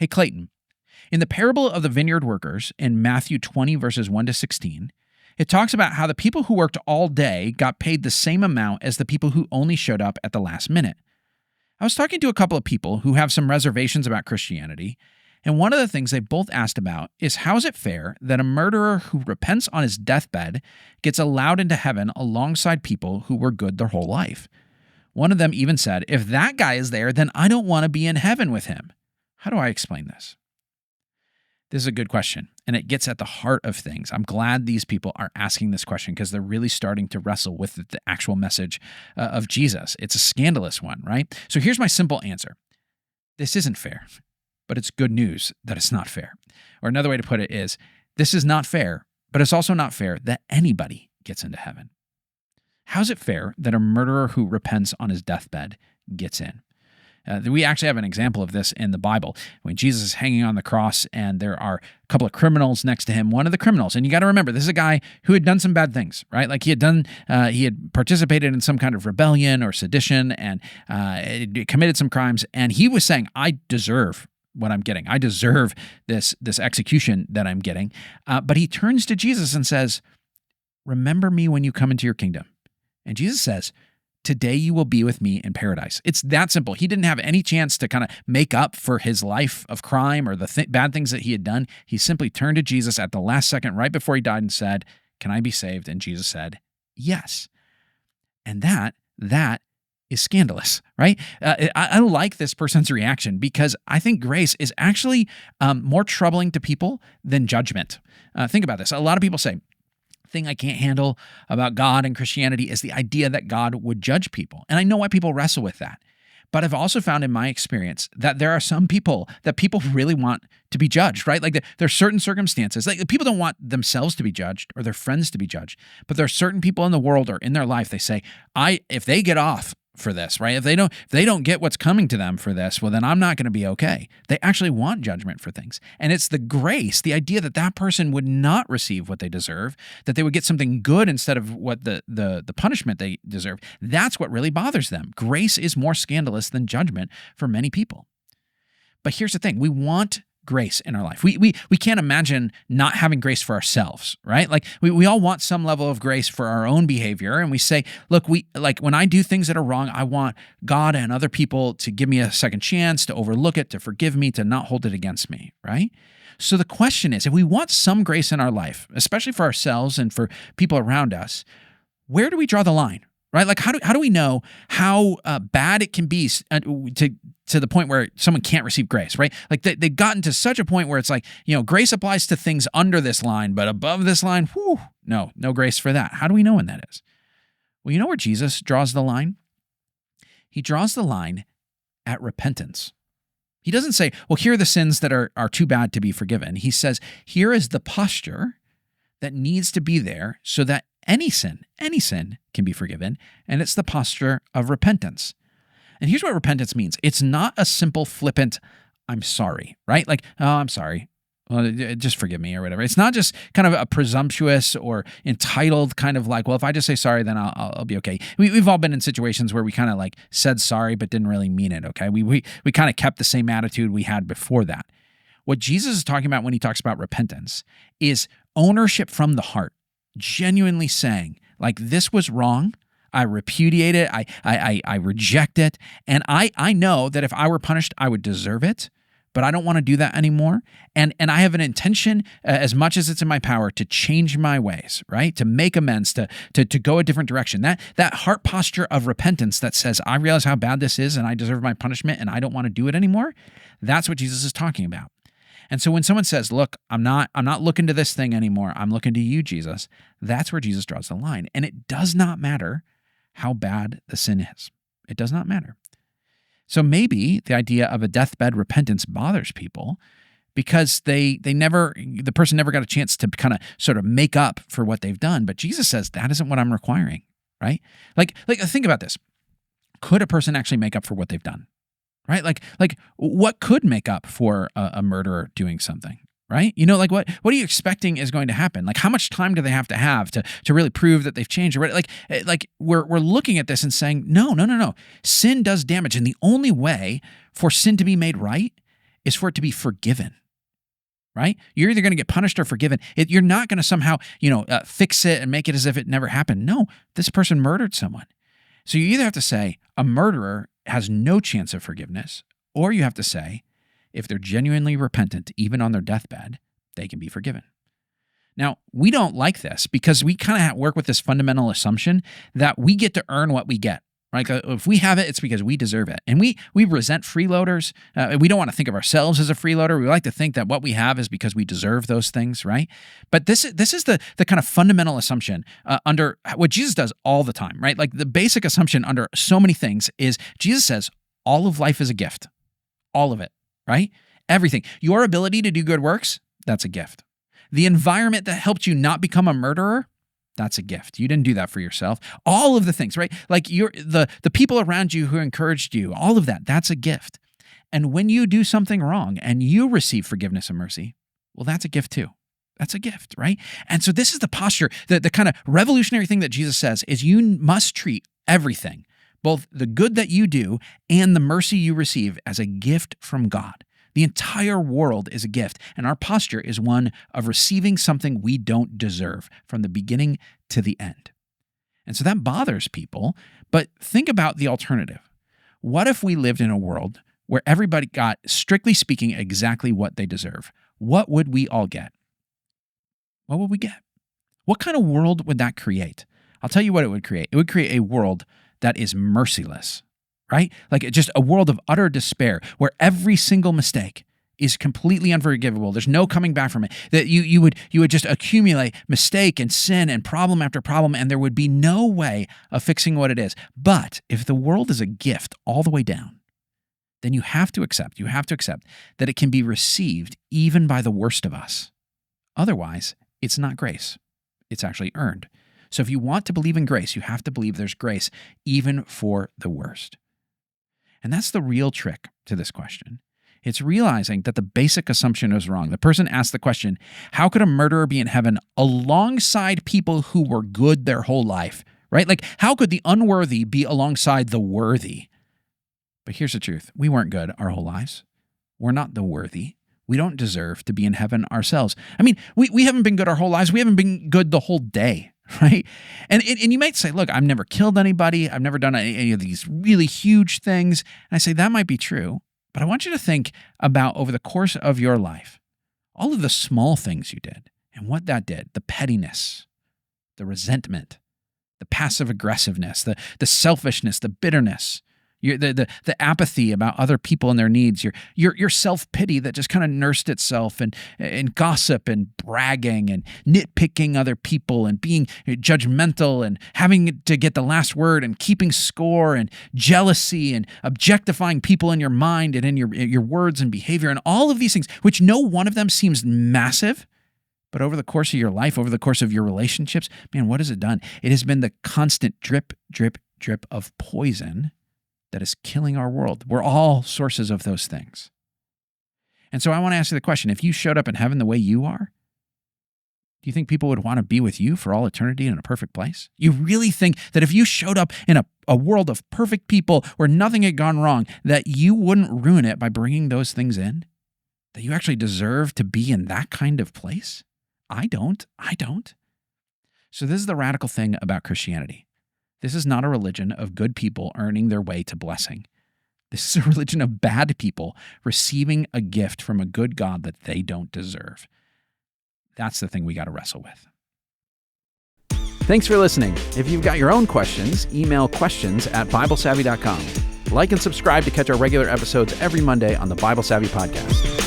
Hey, Clayton, in the parable of the vineyard workers in Matthew 20, verses 1 to 16, it talks about how the people who worked all day got paid the same amount as the people who only showed up at the last minute. I was talking to a couple of people who have some reservations about Christianity, and one of the things they both asked about is how is it fair that a murderer who repents on his deathbed gets allowed into heaven alongside people who were good their whole life? One of them even said, if that guy is there, then I don't want to be in heaven with him. How do I explain this? This is a good question, and it gets at the heart of things. I'm glad these people are asking this question because they're really starting to wrestle with the actual message of Jesus. It's a scandalous one, right? So here's my simple answer. This isn't fair, but it's good news that it's not fair. Or another way to put it is, this is not fair, but it's also not fair that anybody gets into heaven. How's it fair that a murderer who repents on his deathbed gets in? We actually have an example of this in the Bible when Jesus is hanging on the cross and there are a couple of criminals next to him. One of the criminals, and you got to remember, this is a guy who had done some bad things, right? Like he had participated in some kind of rebellion or sedition and committed some crimes. And he was saying, I deserve what I'm getting. I deserve this execution that I'm getting. But he turns to Jesus and says, remember me when you come into your kingdom. And Jesus says, today you will be with me in paradise. It's that simple. He didn't have any chance to kind of make up for his life of crime or the bad things that he had done. He simply turned to Jesus at the last second right before he died and said, can I be saved? And Jesus said, yes. And that is scandalous, right? I like this person's reaction because I think grace is actually more troubling to people than judgment. Think about this. A lot of people say, thing I can't handle about God and Christianity is the idea that God would judge people. And I know why people wrestle with that. But I've also found in my experience that there are some people that people really want to be judged, right? Like there are certain circumstances, like people don't want themselves to be judged or their friends to be judged, but there are certain people in the world or in their life, they say, if they get off for this, right? If they don't get what's coming to them for this, well, then I'm not going to be okay. They actually want judgment for things. And it's the grace, the idea that that person would not receive what they deserve, that they would get something good instead of what the punishment they deserve. That's what really bothers them. Grace is more scandalous than judgment for many people. But here's the thing. We want grace in our life. We can't imagine not having grace for ourselves, right? Like we all want some level of grace for our own behavior. And we say, look, when I do things that are wrong, I want God and other people to give me a second chance, to overlook it, to forgive me, to not hold it against me, right? So the question is, if we want some grace in our life, especially for ourselves and for people around us, where do we draw the line? Right? Like how do we know how bad it can be to the point where someone can't receive grace, right? Like they've gotten to such a point where it's like, grace applies to things under this line, but above this line, no grace for that. How do we know when that is? Well, you know where Jesus draws the line? He draws the line at repentance. He doesn't say, well, here are the sins that are too bad to be forgiven. He says, here is the posture that needs to be there so that any sin can be forgiven, and it's the posture of repentance. And here's what repentance means. It's not a simple, flippant, I'm sorry, right? Like, oh, I'm sorry. Well, just forgive me or whatever. It's not just kind of a presumptuous or entitled kind of like, well, if I just say sorry, then I'll be okay. We've all been in situations where we kind of like said sorry, but didn't really mean it, okay? We kind of kept the same attitude we had before that. What Jesus is talking about when he talks about repentance is ownership from the heart. Genuinely saying, like, this was wrong. I repudiate it. I reject it. And I know that if I were punished, I would deserve it, but I don't want to do that anymore. And I have an intention, as much as it's in my power, to change my ways, right? To make amends, to go a different direction. That heart posture of repentance that says, I realize how bad this is and I deserve my punishment and I don't want to do it anymore. That's what Jesus is talking about. And so when someone says, look, I'm not looking to this thing anymore. I'm looking to you, Jesus. That's where Jesus draws the line. And it does not matter how bad the sin is. It does not matter. So maybe the idea of a deathbed repentance bothers people because the person never got a chance to kind of sort of make up for what they've done. But Jesus says that isn't what I'm requiring, right? Like think about this. Could a person actually make up for what they've done? Right? Like what could make up for a murderer doing something, right? Like what are you expecting is going to happen? Like how much time do they have to really prove that they've changed? Or like we're looking at this and saying, no. Sin does damage. And the only way for sin to be made right is for it to be forgiven, right? You're either going to get punished or forgiven. You're not going to somehow, fix it and make it as if it never happened. No, this person murdered someone. So you either have to say a murderer has no chance of forgiveness, or you have to say if they're genuinely repentant, even on their deathbed, they can be forgiven. Now, we don't like this because we kind of work with this fundamental assumption that we get to earn what we get. Right? If we have it, it's because we deserve it. And we resent freeloaders. We don't want to think of ourselves as a freeloader. We like to think that what we have is because we deserve those things, right? But this is the kind of fundamental assumption under what Jesus does all the time, right? Like the basic assumption under so many things is Jesus says all of life is a gift. All of it, right? Everything. Your ability to do good works, that's a gift. The environment that helped you not become a murderer, that's a gift. You didn't do that for yourself. All of the things, right? Like the people around you who encouraged you, all of that, that's a gift. And when you do something wrong and you receive forgiveness and mercy, well, that's a gift too. That's a gift, right? And so this is the posture, the kind of revolutionary thing that Jesus says is you must treat everything, both the good that you do and the mercy you receive, as a gift from God. The entire world is a gift, and our posture is one of receiving something we don't deserve from the beginning to the end. And so that bothers people, but think about the alternative. What if we lived in a world where everybody got, strictly speaking, exactly what they deserve? What would we all get? What would we get? What kind of world would that create? I'll tell you what it would create. It would create a world that is merciless. Right? Like just a world of utter despair where every single mistake is completely unforgivable. There's no coming back from it. That you would just accumulate mistake and sin and problem after problem, and there would be no way of fixing what it is. But if the world is a gift all the way down, then you have to accept that it can be received even by the worst of us. Otherwise, it's not grace. It's actually earned. So if you want to believe in grace, you have to believe there's grace even for the worst. And that's the real trick to this question. It's realizing that the basic assumption is wrong. The person asked the question, how could a murderer be in heaven alongside people who were good their whole life, right? Like, how could the unworthy be alongside the worthy? But here's the truth. We weren't good our whole lives. We're not the worthy. We don't deserve to be in heaven ourselves. I mean, we haven't been good our whole lives. We haven't been good the whole day. Right? And you might say, look, I've never killed anybody. I've never done any of these really huge things. And I say that might be true, but I want you to think about over the course of your life, all of the small things you did and what that did, the pettiness, the resentment, the passive aggressiveness, the selfishness, the bitterness, the apathy about other people and their needs, your self-pity that just kind of nursed itself, and gossip and bragging and nitpicking other people and being judgmental and having to get the last word and keeping score and jealousy and objectifying people in your mind and in your words and behavior and all of these things, which no one of them seems massive. But over the course of your life, over the course of your relationships, man, what has it done? It has been the constant drip, drip, drip of poison that is killing our world. We're all sources of those things. And so I want to ask you the question, if you showed up in heaven the way you are, do you think people would want to be with you for all eternity in a perfect place? You really think that if you showed up in a world of perfect people where nothing had gone wrong, that you wouldn't ruin it by bringing those things in? That you actually deserve to be in that kind of place? I don't. So this is the radical thing about Christianity. This is not a religion of good people earning their way to blessing. This is a religion of bad people receiving a gift from a good God that they don't deserve. That's the thing we got to wrestle with. Thanks for listening. If you've got your own questions, email questions@BibleSavvy.com. Like and subscribe to catch our regular episodes every Monday on the Bible Savvy Podcast.